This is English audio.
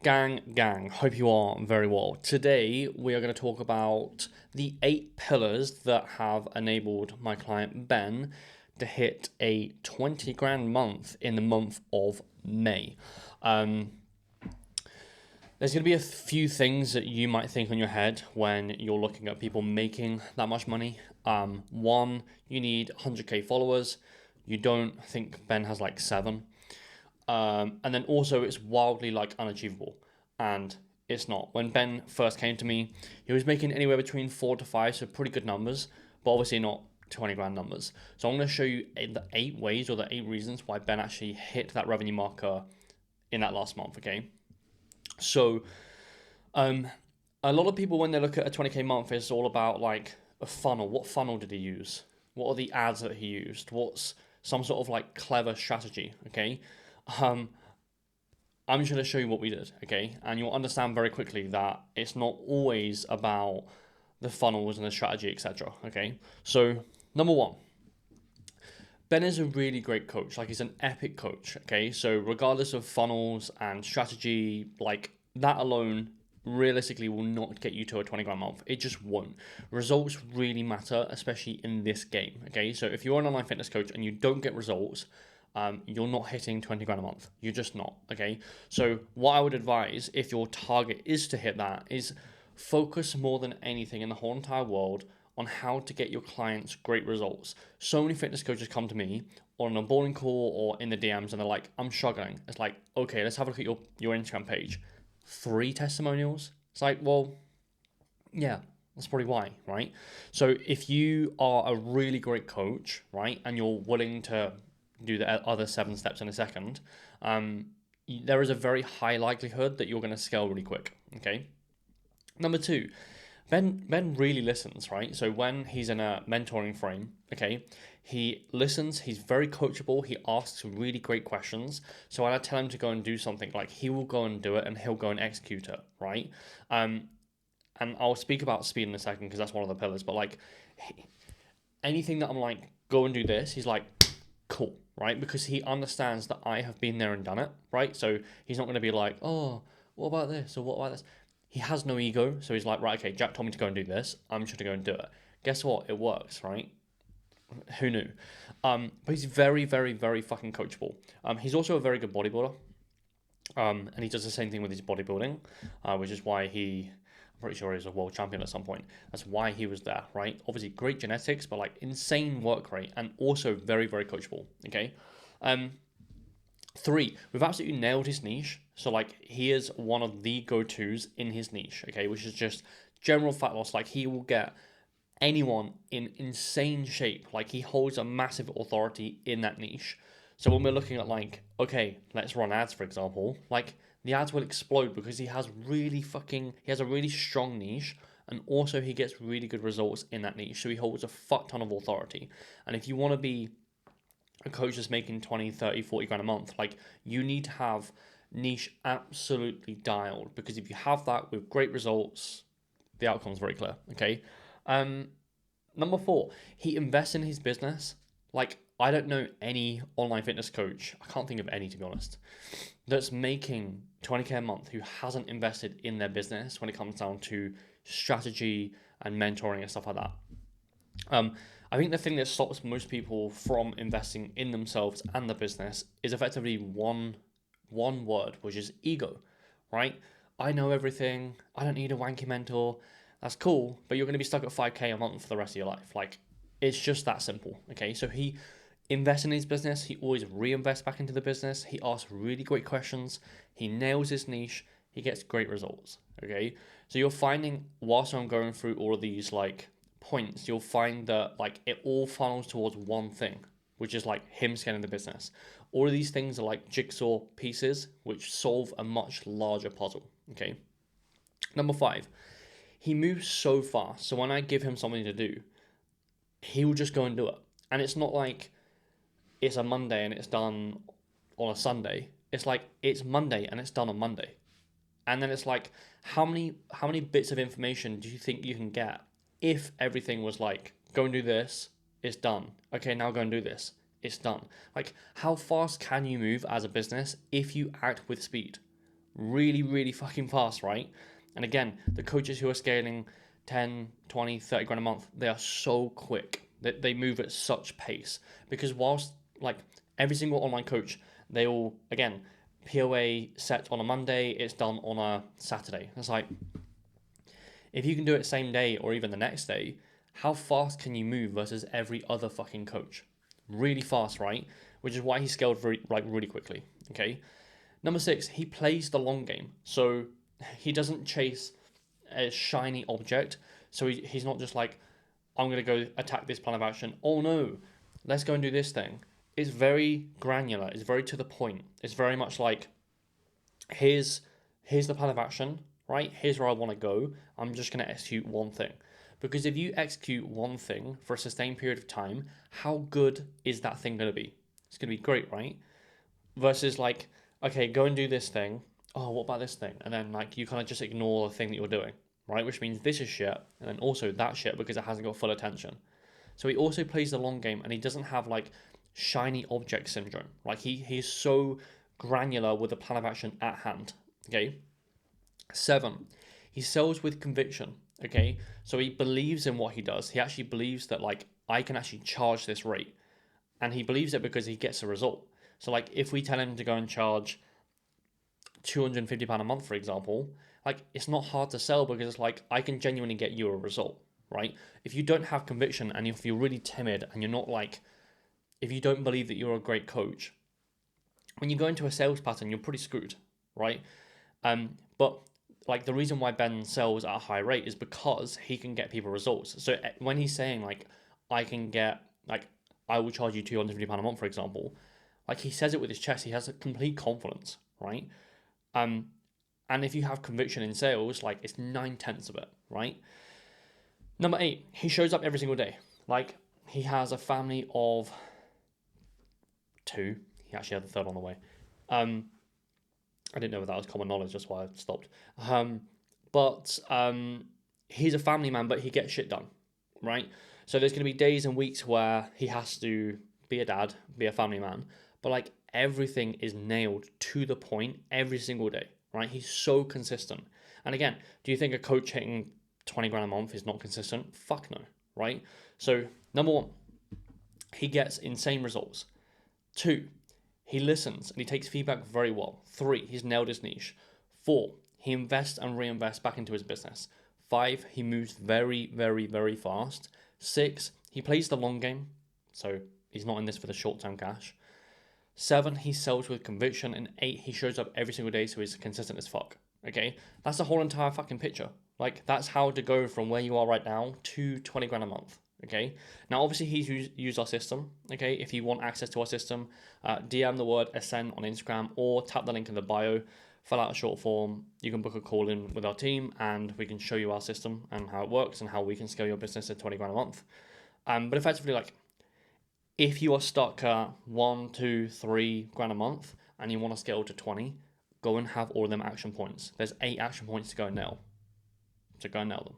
Gang, hope you are very well. Today, we are going to talk about the 8 pillars that have enabled my client Ben to hit a 20 grand month in the month of May. There's going to be a few things that you might think on your head when you're looking at people making that much money. One, you need 100k followers. You don't think Ben has like 7. And then also it's wildly unachievable, and it's not. When Ben first came to me, he was making anywhere between 4 to 5, so pretty good numbers, but obviously not 20 grand numbers. So I'm going to show you the 8 ways or the 8 reasons why Ben actually hit that revenue marker in that last month. Okay, so a lot of people, when they look at a 20k month, it's all about like a funnel. What funnel did he use? What are the ads that he used? What's some sort of clever strategy? Okay. I'm just going to show you what we did, okay? And you'll understand very quickly that it's not always about the funnels and the strategy, etc. Okay? So, number 1, Ben is a really great coach. He's an epic coach, okay? So, regardless of funnels and strategy, that alone realistically will not get you to a 20 grand month. It just won't. Results really matter, especially in this game, okay? So, if you're an online fitness coach and you don't get results, you're not hitting 20 grand a month. You're just not, okay? So what I would advise, if your target is to hit that, is focus more than anything in the whole entire world on how to get your clients great results. So many fitness coaches come to me on a bowling call or in the DMs and they're like, I'm struggling. It's like, okay, let's have a look at your Instagram page. 3 testimonials? It's like, well, yeah, that's probably why, right? So if you are a really great coach, right, and you're willing to do the other 7 steps in a second, there is a very high likelihood that you're going to scale really quick, okay? Number 2, Ben really listens, right? So when he's in a mentoring frame, okay, he listens, he's very coachable, he asks really great questions. So when I tell him to go and do something, he will go and do it and he'll go and execute it, right? And I'll speak about speed in a second because that's one of the pillars, but anything that I'm like, go and do this, he's like, cool, right? Because he understands that I have been there and done it, right? So he's not going to be like, oh, what about this or what about this? He has no ego, so he's like, right, okay, Jack told me to go and do this, I'm just going to go and do it. Guess what? It works, right? Who knew? But he's very, very, very fucking coachable. He's also a very good bodybuilder, and he does the same thing with his bodybuilding, which is why I'm pretty sure he's a world champion at some point. That's why he was there, right? Obviously, great genetics, but insane work rate and also very, very coachable, okay? 3, we've absolutely nailed his niche. So, he is one of the go-tos in his niche, okay? Which is just general fat loss. He will get anyone in insane shape. He holds a massive authority in that niche. So when we're looking at okay, let's run ads, for example, the ads will explode because he has a really strong niche, and also he gets really good results in that niche. So he holds a fuck ton of authority. And if you want to be a coach that's making 20, 30, 40 grand a month, you need to have niche absolutely dialed, because if you have that with great results, the outcome's very clear, okay? Number 4, he invests in his business. I don't know any online fitness coach, I can't think of any to be honest, that's making 20k a month who hasn't invested in their business when it comes down to strategy and mentoring and stuff like that. I think the thing that stops most people from investing in themselves and the business is effectively one word, which is ego, right? I know everything, I don't need a wanky mentor. That's cool, but you're going to be stuck at 5k a month for the rest of your life. It's just that simple, okay? So he invests in his business, he always reinvests back into the business, he asks really great questions, he nails his niche, he gets great results, okay? So you're finding, whilst I'm going through all of these points, you'll find that it all funnels towards one thing, which is him scaling the business. All of these things are jigsaw pieces which solve a much larger puzzle, okay? Number 5, he moves so fast. So when I give him something to do, he will just go and do it. And it's not it's a Monday and it's done on a Sunday. It's it's Monday and it's done on Monday. And then it's how many bits of information do you think you can get if everything was go and do this, it's done. Okay, now go and do this, it's done. How fast can you move as a business if you act with speed? really, really fucking fast, right? And again, the coaches who are scaling 10, 20, 30 grand a month, they are so quick. They move at such pace. Because whilst like every single online coach, they all, again, POA set on a Monday, it's done on a Saturday. It's like, if you can do it same day or even the next day, how fast can you move versus every other fucking coach? Really fast, right? Which is why he scaled really quickly. Okay. Number 6, he plays the long game. So he doesn't chase a shiny object. So he's not just like, I'm going to go attack this plan of action. Oh no, let's go and do this thing. It's very granular. It's very to the point. It's very much like, here's the plan of action, right? Here's where I want to go. I'm just going to execute one thing. Because if you execute one thing for a sustained period of time, how good is that thing going to be? It's going to be great, right? Versus like, okay, go and do this thing. Oh, what about this thing? And then like you kind of just ignore the thing that you're doing, right? Which means this is shit, and then also that shit because it hasn't got full attention. So he also plays the long game, and he doesn't have like shiny object syndrome. Like he's so granular with the plan of action at hand. Okay. 7, he sells with conviction. Okay, so he believes in what he does. He actually believes that like I can actually charge this rate, and he believes it because he gets a result. So like if we tell him to go and charge £250 a month, for example, like it's not hard to sell because it's like I can genuinely get you a result, right? If you don't have conviction and if you're really timid and you're not like, if you don't believe that you're a great coach, when you go into a sales pattern, you're pretty screwed, right? But like the reason why Ben sells at a high rate is because he can get people results. So when he's saying like, I can get like, I will charge you £250 a month, for example, like he says it with his chest, he has a complete confidence, right? And if you have conviction in sales, like it's 9/10 of it, right? Number 8, he shows up every single day. Like he has a family of 2. He actually had the third on the way. I didn't know if that was common knowledge, that's why I stopped. But he's a family man, but he gets shit done, right? So there's going to be days and weeks where he has to be a dad, be a family man, but like everything is nailed to the point every single day, right? He's so consistent. And again, do you think a coach hitting 20 grand a month is not consistent? Fuck no, right? So number 1, he gets insane results. 2, he listens and he takes feedback very well. 3, he's nailed his niche. 4, he invests and reinvests back into his business. 5, he moves very, very, very fast. 6, he plays the long game, so he's not in this for the short-term cash. 7, he sells with conviction. And 8, he shows up every single day, so he's consistent as fuck. Okay, that's the whole entire fucking picture. Like that's how to go from where you are right now to 20 grand a month. Okay, now obviously he's used our system. Okay, if you want access to our system, DM the word Ascend on Instagram or tap the link in the bio, fill out a short form. You can book a call in with our team and we can show you our system and how it works and how we can scale your business to 20 grand a month. But effectively, like if you are stuck at 1, 2, 3 grand a month and you want to scale to 20, go and have all of them action points. There's 8 action points to go and nail. So go and nail them.